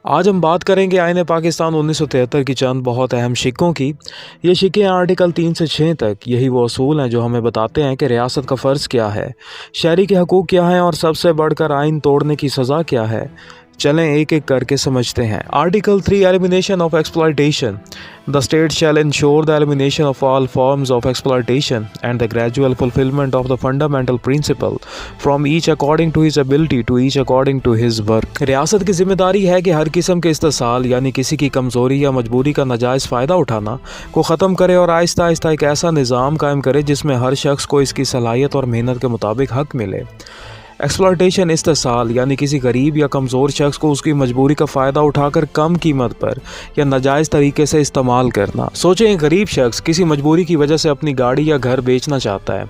آج ہم بات کریں گے آئین پاکستان 1973 کی چند بہت اہم شقوں کی۔ یہ شقیں آرٹیکل 3 سے 6 تک یہی وہ اصول ہیں جو ہمیں بتاتے ہیں کہ ریاست کا فرض کیا ہے، شہری کے حقوق کیا ہیں اور سب سے بڑھ کر آئین توڑنے کی سزا کیا ہے۔ چلیں ایک ایک کر کے سمجھتے ہیں۔ Article 3 elimination of exploitation. The state shall ensure the elimination of all forms of exploitation and the gradual fulfillment of the fundamental principle from each according to his ability to each according to his work۔ ریاست کی ذمہ داری ہے کہ ہر قسم کے استحصال یعنی کسی کی کمزوری یا مجبوری کا ناجائز فائدہ اٹھانا کو ختم کرے اور آہستہ آہستہ ایک ایسا نظام قائم کرے جس میں ہر شخص کو اس کی صلاحیت اور محنت کے مطابق حق ملے۔ ایکسپلائٹیشن استحصال یعنی کسی غریب یا کمزور شخص کو اس کی مجبوری کا فائدہ اٹھا کر کم قیمت پر یا ناجائز طریقے سے استعمال کرنا۔ سوچیں ایک غریب شخص کسی مجبوری کی وجہ سے اپنی گاڑی یا گھر بیچنا چاہتا ہے۔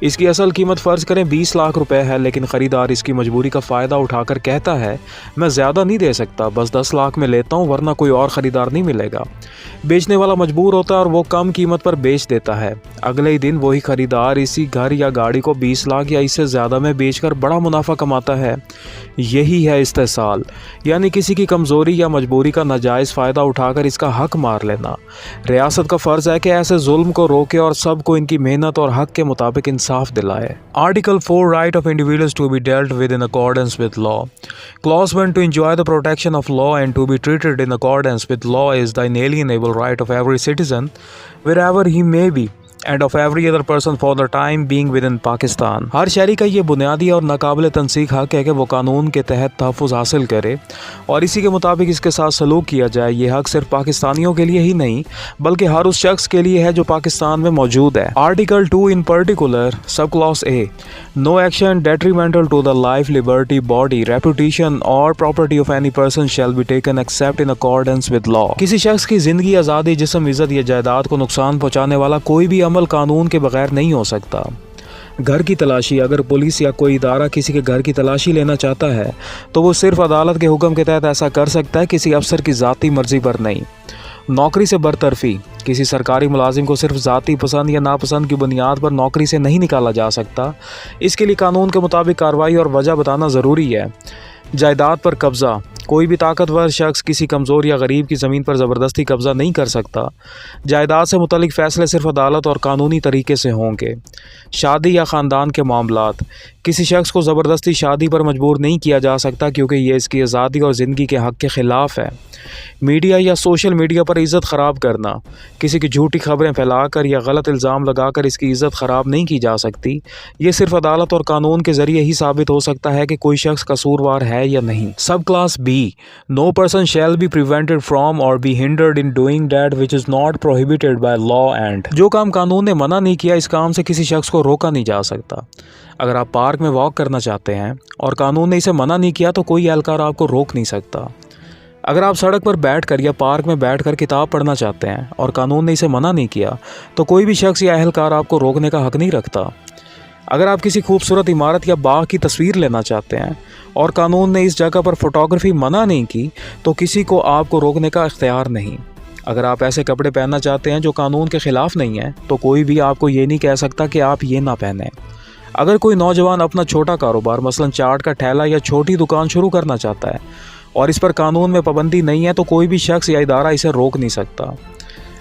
اس کی اصل قیمت فرض کریں 20 لاکھ روپے ہے، لیکن خریدار اس کی مجبوری کا فائدہ اٹھا کر کہتا ہے میں زیادہ نہیں دے سکتا، بس 10 لاکھ میں لیتا ہوں ورنہ کوئی اور خریدار نہیں ملے گا۔ بیچنے والا مجبور ہوتا ہے اور وہ کم قیمت پر بیچ دیتا ہے۔ اگلے ہی دن وہی خریدار اسی گھر یا گاڑی کو 20 لاکھ یا اس سے زیادہ میں بیچ کر بڑا منافع کماتا ہے۔ یہی ہے استحصال، یعنی کسی کی کمزوری یا مجبوری کا ناجائز فائدہ اٹھا کر اس کا حق مار لینا۔ ریاست کا فرض ہے کہ ایسے ظلم کو روکے اور سب کو ان کی محنت اور حق کے مطابق انصاف دلائے۔ Article 4 Right of individuals to be dealt with in accordance with law۔ Clause 1 To enjoy the protection of law and to be treated in accordance with law is the inalienable right of every citizen wherever he may be and of every other person for the time being within Pakistan۔ ہر شہری کا یہ بنیادی اور ناقابل تنسیق حق ہے کہ وہ قانون کے تحت تحفظ حاصل کرے اور اسی کے مطابق اس کے ساتھ سلوک کیا جائے۔ یہ حق صرف پاکستانیوں کے لیے ہی نہیں بلکہ ہر اس شخص کے لیے ہے جو پاکستان میں موجود ہے۔ Article 2 In particular Sub Clause A No action detrimental to the life, liberty, body, reputation or property of any person shall be taken except in accordance with law۔ کسی شخص کی زندگی، آزادی، جسم، عزت یا جائیداد کو نقصان پہنچانے والا کوئی بھی عمل قانون کے بغیر نہیں ہو سکتا۔ گھر کی تلاشی، اگر پولیس یا کوئی ادارہ کسی کے گھر کی تلاشی لینا چاہتا ہے تو وہ صرف عدالت کے حکم کے تحت ایسا کر سکتا ہے، کسی افسر کی ذاتی مرضی پر نہیں۔ نوکری سے برطرفی، کسی سرکاری ملازم کو صرف ذاتی پسند یا ناپسند کی بنیاد پر نوکری سے نہیں نکالا جا سکتا، اس کے لیے قانون کے مطابق کارروائی اور وجہ بتانا ضروری ہے۔ جائیداد پر قبضہ، کوئی بھی طاقتور شخص کسی کمزور یا غریب کی زمین پر زبردستی قبضہ نہیں کر سکتا۔ جائیداد سے متعلق فیصلے صرف عدالت اور قانونی طریقے سے ہوں گے۔ شادی یا خاندان کے معاملات، کسی شخص کو زبردستی شادی پر مجبور نہیں کیا جا سکتا کیونکہ یہ اس کی آزادی اور زندگی کے حق کے خلاف ہے۔ میڈیا یا سوشل میڈیا پر عزت خراب کرنا، کسی کی جھوٹی خبریں پھیلا کر یا غلط الزام لگا کر اس کی عزت خراب نہیں کی جا سکتی۔ یہ صرف عدالت اور قانون کے ذریعے ہی ثابت ہو سکتا ہے کہ کوئی شخص قصوروار ہے یا نہیں۔ Sub class B No person shall be prevented from or be hindered in doing that which is not prohibited by law and جو کام قانون نے منع نہیں کیا اس کام سے کسی شخص کو روکا نہیں جا سکتا۔ اگر آپ پارک میں واک کرنا چاہتے ہیں اور قانون نے اسے منع نہیں کیا تو کوئی اہلکار آپ کو روک نہیں سکتا۔ اگر آپ سڑک پر بیٹھ کر یا پارک میں بیٹھ کر کتاب پڑھنا چاہتے ہیں اور قانون نے اسے منع نہیں کیا تو کوئی بھی شخص یا اہلکار آپ کو روکنے کا حق نہیں رکھتا۔ اگر آپ کسی خوبصورت عمارت یا باغ کی تصویر لینا چاہتے ہیں اور قانون نے اس جگہ پر فوٹوگرافی منع نہیں کی تو کسی کو آپ کو روکنے کا اختیار نہیں۔ اگر آپ ایسے کپڑے پہننا چاہتے ہیں جو قانون کے خلاف نہیں ہیں تو کوئی بھی آپ کو یہ نہیں کہہ سکتا کہ آپ یہ نہ پہنیں۔ اگر کوئی نوجوان اپنا چھوٹا کاروبار مثلا چاٹ کا ٹھیلا یا چھوٹی دکان شروع کرنا چاہتا ہے اور اس پر قانون میں پابندی نہیں ہے تو کوئی بھی شخص یا ادارہ اسے روک نہیں سکتا۔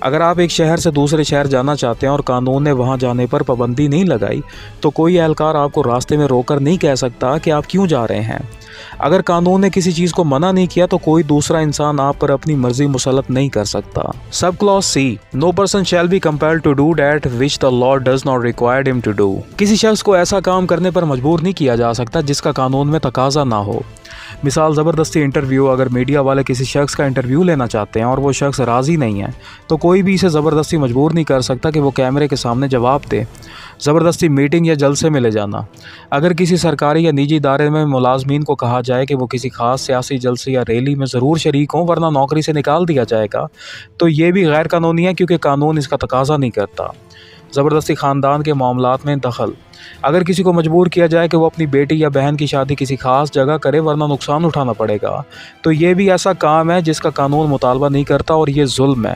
اگر آپ ایک شہر سے دوسرے شہر جانا چاہتے ہیں اور قانون نے وہاں جانے پر پابندی نہیں لگائی تو کوئی اہلکار آپ کو راستے میں روک کر نہیں کہہ سکتا کہ آپ کیوں جا رہے ہیں۔ اگر قانون نے کسی چیز کو منع نہیں کیا تو کوئی دوسرا انسان آپ پر اپنی مرضی مسلط نہیں کر سکتا۔ Sub class C No person shall be compelled to do that which the law does not require him to do۔ کسی شخص کو ایسا کام کرنے پر مجبور نہیں کیا جا سکتا جس کا قانون میں تقاضا نہ ہو۔ مثال زبردستی انٹرویو، اگر میڈیا والے کسی شخص کا انٹرویو لینا چاہتے ہیں اور وہ شخص راضی نہیں ہے تو کوئی بھی اسے زبردستی مجبور نہیں کر سکتا کہ وہ کیمرے کے سامنے جواب دے۔ زبردستی میٹنگ یا جلسے میں لے جانا، اگر کسی سرکاری یا نجی ادارے میں ملازمین کو کہا جائے کہ وہ کسی خاص سیاسی جلسے یا ریلی میں ضرور شریک ہوں ورنہ نوکری سے نکال دیا جائے گا تو یہ بھی غیر قانونی ہے کیونکہ قانون اس کا تقاضا نہیں کرتا۔ زبردستی خاندان کے معاملات میں دخل، اگر کسی کو مجبور کیا جائے کہ وہ اپنی بیٹی یا بہن کی شادی کسی خاص جگہ کرے ورنہ نقصان اٹھانا پڑے گا تو یہ بھی ایسا کام ہے جس کا قانون مطالبہ نہیں کرتا اور یہ ظلم ہے۔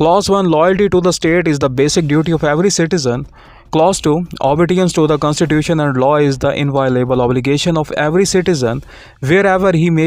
Clause 1 loyalty to the state is the basic duty of every citizen. Clause 2 obedience to the Constitution and law is the inviolable obligation of every citizen wherever he may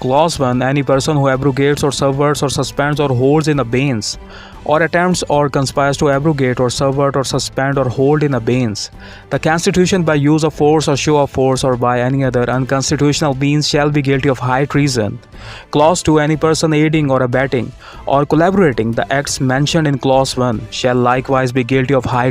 Clause 1 any person who abrogates or subverts or suspends or holds in abeyance or attempts or conspires to abrogate or subvert or suspend or hold in abeyance the Constitution by use of force or show of force or by any other unconstitutional means shall be guilty of high treason. Clause 2 any person aiding or abetting or collaborating the acts mentioned in Clause 1 shall likewise be guilty of high